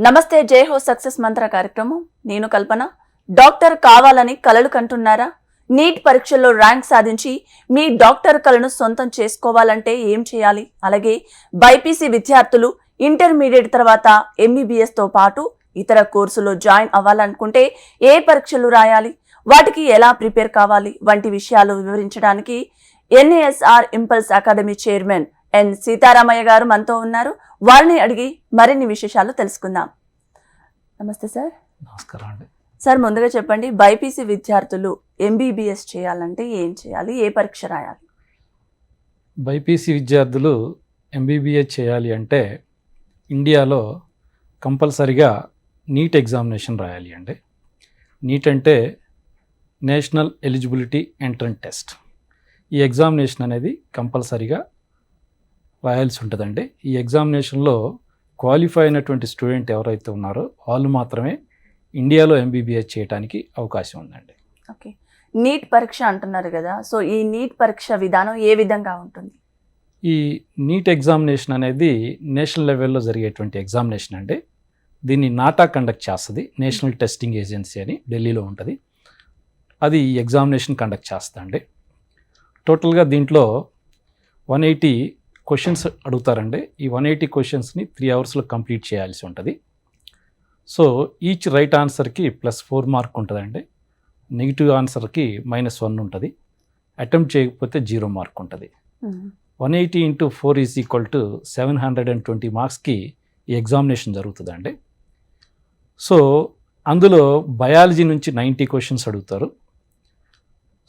నమస్తే జై హో సక్సెస్ మంత్ర కార్యక్రమం. నేను కల్పన. డాక్టర్ కావాలని కలలు కంటున్నారా? నీట్ పరీక్షల్లో ర్యాంక్ సాధించి మీ డాక్టర్ కలను సొంతం చేసుకోవాలంటే ఏం చేయాలి? అలాగే బైపీసీ విద్యార్థులు ఇంటర్మీడియట్ తర్వాత MBBS తో పాటు ఇతర కోర్సులో జాయిన్ అవ్వాలనుకుంటే ఏ పరీక్షలు రాయాలి, వాటికి ఎలా ప్రిపేర్ కావాలి వంటి విషయాలు వివరించడానికి NASR impulse academy chairman N Sitaramayya garu మనతో ఉన్నారు. వారిని అడిగి మరిన్ని విశేషాలు తెలుసుకుందాం. నమస్తే సార్. నమస్కారం అండి. సార్, ముందుగా చెప్పండి, బైపీసీ విద్యార్థులు MBBS చేయాలంటే ఏం చేయాలి, ఏ పరీక్ష రాయాలి? బైపీసీ విద్యార్థులు MBBS చేయాలి అంటే ఇండియాలో కంపల్సరిగా నీట్ ఎగ్జామినేషన్ రాయాలి అండి. నీట్ అంటే నేషనల్ ఎలిజిబిలిటీ ఎంట్రన్స్ టెస్ట్. ఈ ఎగ్జామినేషన్ అనేది కంపల్సరిగా రాయాల్సి ఉంటుందండి. ఈ ఎగ్జామినేషన్లో క్వాలిఫై అయినటువంటి స్టూడెంట్ ఎవరైతే ఉన్నారో వాళ్ళు మాత్రమే ఇండియాలో MBBS చేయడానికి అవకాశం ఉందండి. ఓకే, నీట్ పరీక్ష అంటున్నారు కదా, సో ఈ నీట్ పరీక్ష విధానం ఏ విధంగా ఉంటుంది? ఈ నీట్ ఎగ్జామినేషన్ అనేది నేషనల్ లెవెల్లో జరిగేటువంటి ఎగ్జామినేషన్ అండి. దీన్ని నాటా కండక్ట్ చేస్తుంది. నేషనల్ టెస్టింగ్ ఏజెన్సీ అని ఢిల్లీలో ఉంటుంది. అది ఈ ఎగ్జామినేషన్ కండక్ట్ చేస్తుందండి. టోటల్గా దీంట్లో 180 క్వశ్చన్స్ అడుగుతారండి. ఈ 180 క్వశ్చన్స్ని 3 అవర్స్లో కంప్లీట్ చేయాల్సి ఉంటుంది. సో ఈచ్ రైట్ ఆన్సర్కి +4 మార్క్ ఉంటుందండి. నెగిటివ్ ఆన్సర్కి -1 ఉంటుంది. అటెంప్ట్ చేయకపోతే 0 మార్క్ ఉంటుంది. 180 × 4 = 720 మార్క్స్కి ఈ ఎగ్జామినేషన్ జరుగుతుందండి. సో అందులో బయాలజీ నుంచి 90 క్వశ్చన్స్ అడుగుతారు.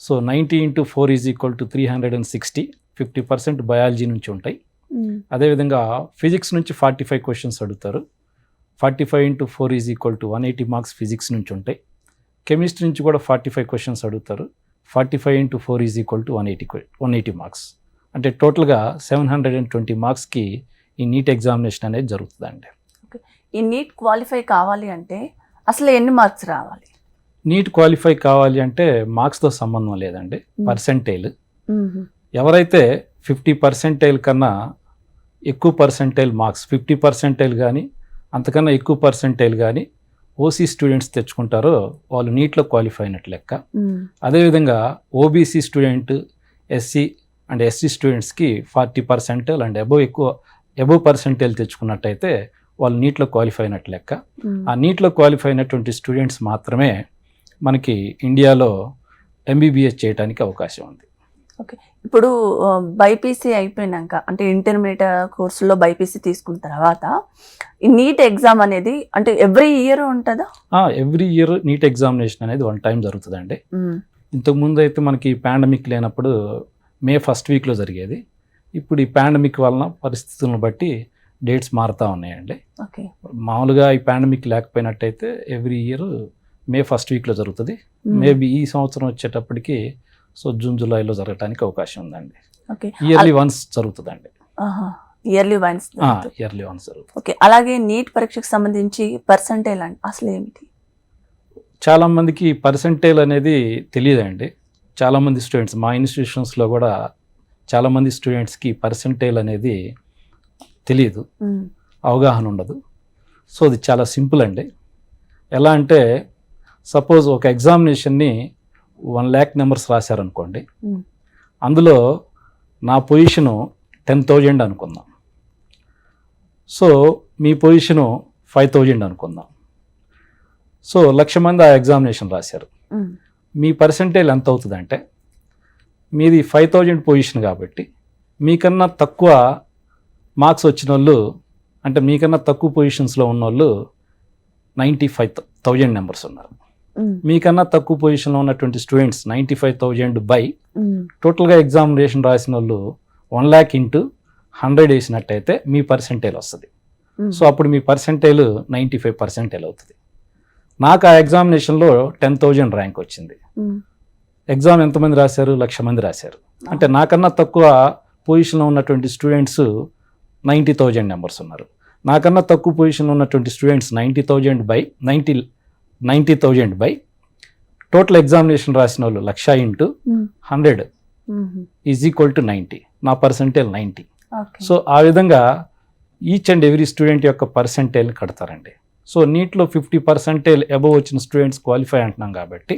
సో 90 × 4 = 360, 50% బయాలజీ నుంచి ఉంటాయి. అదేవిధంగా ఫిజిక్స్ నుంచి 45 క్వశ్చన్స్ అడుగుతారు. 45 × 4 = 180 మార్క్స్ ఫిజిక్స్ నుంచి ఉంటాయి. కెమిస్ట్రీ నుంచి కూడా 45 క్వశ్చన్స్ అడుగుతారు. 45 × 4 = 180 మార్క్స్. అంటే టోటల్గా 720 మార్క్స్కి ఈ నీట్ ఎగ్జామినేషన్ అనేది జరుగుతుందండి. ఈ నీట్ క్వాలిఫై కావాలి అంటే అసలు ఎన్ని మార్క్స్ రావాలి? నీట్ క్వాలిఫై కావాలి అంటే మార్క్స్తో సంబంధం లేదండి, పర్సెంటైల్. ఎవరైతే 50% కన్నా ఎక్కువ పర్సెంటైల్ మార్క్స్, 50% కానీ అంతకన్నా ఎక్కువ పర్సెంటైల్ కానీ ఓసీ స్టూడెంట్స్ తెచ్చుకుంటారో వాళ్ళు నీట్లో క్వాలిఫై అయినట్లు లెక్క. అదేవిధంగా OBC student, SC and SC స్టూడెంట్స్కి 40% అండ్ అబోవ్ పర్సెంటైల్ తెచ్చుకున్నట్టయితే వాళ్ళు నీట్లో క్వాలిఫై అయినట్లు లెక్క. ఆ నీట్లో క్వాలిఫై అయినటువంటి స్టూడెంట్స్ మాత్రమే మనకి ఇండియాలో MBBS చేయడానికి అవకాశం ఉంది. ఓకే, ఇప్పుడు బైపీసీ అయిపోయినాక అంటే ఇంటర్మీడియట్ కోర్సులో బైపీసీ తీసుకున్న తర్వాత ఈ నీట్ ఎగ్జామ్ అనేది అంటే ఎవ్రీ ఇయర్ ఉంటుందా? ఎవ్రీ ఇయర్ నీట్ ఎగ్జామినేషన్ అనేది 1 టైం జరుగుతుందండి. ఇంతకుముందు అయితే మనకి పాండమిక్ లేనప్పుడు May 1st వీక్లో జరిగేది. ఇప్పుడు ఈ పాండమిక్ వలన పరిస్థితులను బట్టి డేట్స్ మారుతూ ఉన్నాయండి. ఓకే, మామూలుగా ఈ పాండమిక్ లేకపోయినట్టయితే ఎవ్రీ ఇయర్ May 1st వీక్లో జరుగుతుంది. మేబీ ఈ సంవత్సరం వచ్చేటప్పటికి జూన్ జూలైలో జరగడానికి అవకాశం ఉందండి. ఇయర్లీ వన్స్ జరుగుతుందండి. ఇయర్లీ వన్స్ జరుగుతుంది. ఓకే, అలాగే నీట్ పరీక్షకు సంబంధించి పర్సెంటైల్ అంటే అసలు ఏమిటి? చాలామందికి పర్సెంటైల్ అనేది తెలియదండి. చాలామంది స్టూడెంట్స్ మా ఇన్స్టిట్యూషన్స్లో కూడా చాలామంది స్టూడెంట్స్కి పర్సెంటైల్ అనేది తెలియదు, అవగాహన ఉండదు. సో అది చాలా సింపుల్ అండి. ఎలా అంటే సపోజ్ ఒక ఎగ్జామినేషన్ని 1 lakh నెంబర్స్ రాశారనుకోండి, అందులో నా పొజిషను 10,000 అనుకుందాం. సో మీ పొజిషను 5,000 అనుకుందాం. సో 1,00,000 మంది ఆ ఎగ్జామినేషన్ రాశారు. మీ పర్సెంటేజ్ ఎంత అవుతుందంటే మీది 5,000 పొజిషన్ కాబట్టి మీకన్నా తక్కువ మార్క్స్ వచ్చిన వాళ్ళు, అంటే మీకన్నా తక్కువ పొజిషన్స్లో ఉన్న వాళ్ళు 95,000 నెంబర్స్ ఉన్నారు. మీకన్నా తక్కువ పొజిషన్లో ఉన్నటువంటి స్టూడెంట్స్ 95,000 బై టోటల్గా ఎగ్జామినేషన్ రాసిన వాళ్ళు 1 lakh × 100 వేసినట్టయితే మీ పర్సెంటైల్ వస్తుంది. సో అప్పుడు మీ పర్సెంటైల్ 95% అవుతుంది. నాకు ఆ ఎగ్జామినేషన్లో 10,000 ర్యాంక్ వచ్చింది. ఎగ్జామ్ ఎంతమంది రాశారు? 1,00,000 మంది రాశారు. అంటే నాకన్నా తక్కువ పొజిషన్లో ఉన్నటువంటి స్టూడెంట్స్ 90,000 నెంబర్స్ ఉన్నారు. నాకన్నా తక్కువ పొజిషన్లో ఉన్నటువంటి స్టూడెంట్స్ 90,000 బై టోటల్ ఎగ్జామినేషన్ రాసిన వాళ్ళు 1,00,000 × 100 = 90. నా పర్సెంటేజ్ 90. సో ఆ విధంగా ఈచ్ అండ్ ఎవ్రీ స్టూడెంట్ యొక్క పర్సెంటేజ్ని కడతారండి. సో నీట్లో 50% అబవ్ వచ్చిన స్టూడెంట్స్ క్వాలిఫై అంటున్నాం కాబట్టి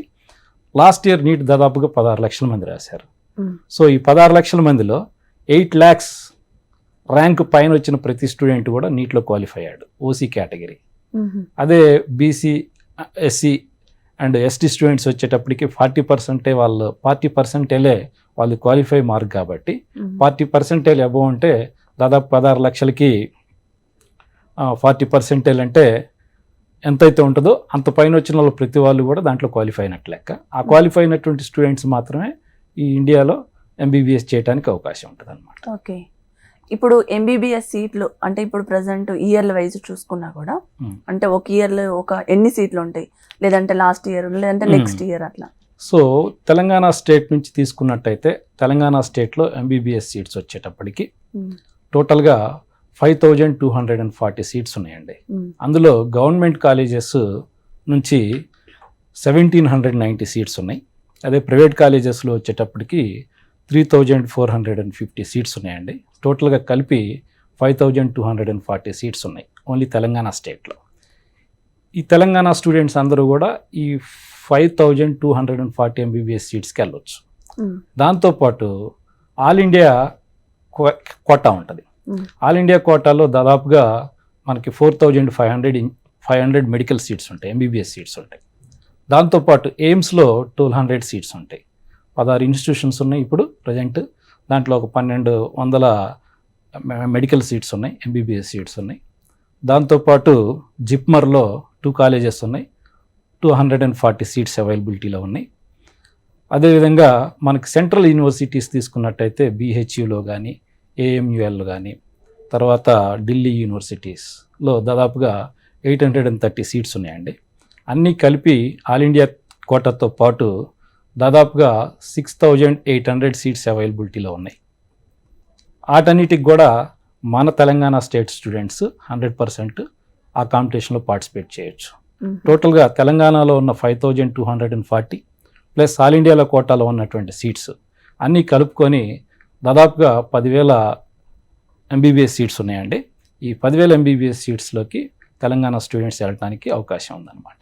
లాస్ట్ ఇయర్ నీట్ దాదాపుగా 16 లక్షల మంది రాశారు. సో ఈ 16 లక్షల మందిలో 8 lakhs ర్యాంక్ పైన వచ్చిన ప్రతి స్టూడెంట్ కూడా నీట్లో క్వాలిఫై అయ్యాడు, ఓసీ కేటగిరీ. అదే BC, SC and ST students వచ్చేటప్పటికి 40% వాళ్ళు క్వాలిఫై మార్క్ కాబట్టి 40% అబవ్ అంటే దాదాపు 16 లక్షలకి 40% అంటే ఎంతైతే ఉంటుందో అంత పైన వచ్చిన వాళ్ళు ప్రతి వాళ్ళు కూడా దాంట్లో క్వాలిఫై అయినట్టు లెక్క. ఆ క్వాలిఫై అయినటువంటి స్టూడెంట్స్ మాత్రమే ఈ ఇండియాలో ఎంబీబీఎస్ చేయడానికి అవకాశం ఉంటుంది అనమాట. ఓకే, ఇప్పుడు ఎంబీబీఎస్ సీట్లు అంటే ఇప్పుడు ప్రజెంట్ ఇయర్ల వైజ్ చూసుకున్నా కూడా అంటే ఒక ఇయర్లో ఎన్ని సీట్లు ఉంటాయి, లేదంటే లాస్ట్ ఇయర్ లేదంటే నెక్స్ట్ ఇయర్ అట్లా? సో తెలంగాణ స్టేట్ నుంచి తీసుకున్నట్టయితే తెలంగాణ స్టేట్లో ఎంబీబీఎస్ సీట్స్ వచ్చేటప్పటికి టోటల్గా 5240 సీట్స్ ఉన్నాయండి. అందులో గవర్నమెంట్ కాలేజెస్ నుంచి 1790 సీట్స్ ఉన్నాయి. అదే ప్రైవేట్ కాలేజెస్లో వచ్చేటప్పటికి 3450 సీట్స్ ఉన్నాయండి. టోటల్గా కలిపి 5240 సీట్స్ ఉన్నాయి ఓన్లీ తెలంగాణ స్టేట్లో. ఈ తెలంగాణ స్టూడెంట్స్ అందరూ కూడా ఈ 5240 ఎంబీబీఎస్ సీట్స్కి వెళ్ళొచ్చు. దాంతోపాటు ఆల్ ఇండియా కోటా ఉంటుంది. ఆల్ ఇండియా కోటాలో దాదాపుగా మనకి 4500 మెడికల్ సీట్స్ ఉంటాయి, ఎంబీబీఎస్ సీట్స్ ఉంటాయి. దాంతోపాటు ఎయిమ్స్లో 1200 సీట్స్ ఉంటాయి. 16 ఇన్స్టిట్యూషన్స్ ఉన్నాయి ఇప్పుడు ప్రజెంట్. దాంట్లో ఒక 1200 మెడికల్ సీట్స్ ఉన్నాయి, ఎంబీబీఎస్ సీట్స్ ఉన్నాయి. దాంతోపాటు జిప్మర్లో 2 కాలేజెస్ ఉన్నాయి, 240 సీట్స్ అవైలబిలిటీలో ఉన్నాయి. అదేవిధంగా మనకి సెంట్రల్ యూనివర్సిటీస్ తీసుకున్నట్టయితే బీహెచ్యూలో కానీ, ఏఎంయుఎల్ కానీ, తర్వాత ఢిల్లీ యూనివర్సిటీస్లో దాదాపుగా 830 సీట్స్ ఉన్నాయండి. అన్నీ కలిపి ఆల్ ఇండియా కోటాతో పాటు దాదాపుగా 6800 సీట్స్ అవైలబిలిటీలో ఉన్నాయి. వాటన్నిటికి కూడా మన తెలంగాణ స్టేట్ స్టూడెంట్స్ 100% ఆ కాంపిటీషన్లో పార్టిసిపేట్ చేయొచ్చు. టోటల్గా తెలంగాణలో ఉన్న 5240 ప్లస్ ఆల్ ఇండియాలో కోటాలో ఉన్నటువంటి సీట్స్ అన్నీ కలుపుకొని దాదాపుగా 10,000 ఎంబీబీఎస్ సీట్స్ ఉన్నాయండి. ఈ 10,000 ఎంబీబీఎస్ సీట్స్లోకి తెలంగాణ స్టూడెంట్స్ వెళ్ళడానికి అవకాశం ఉందన్నమాట.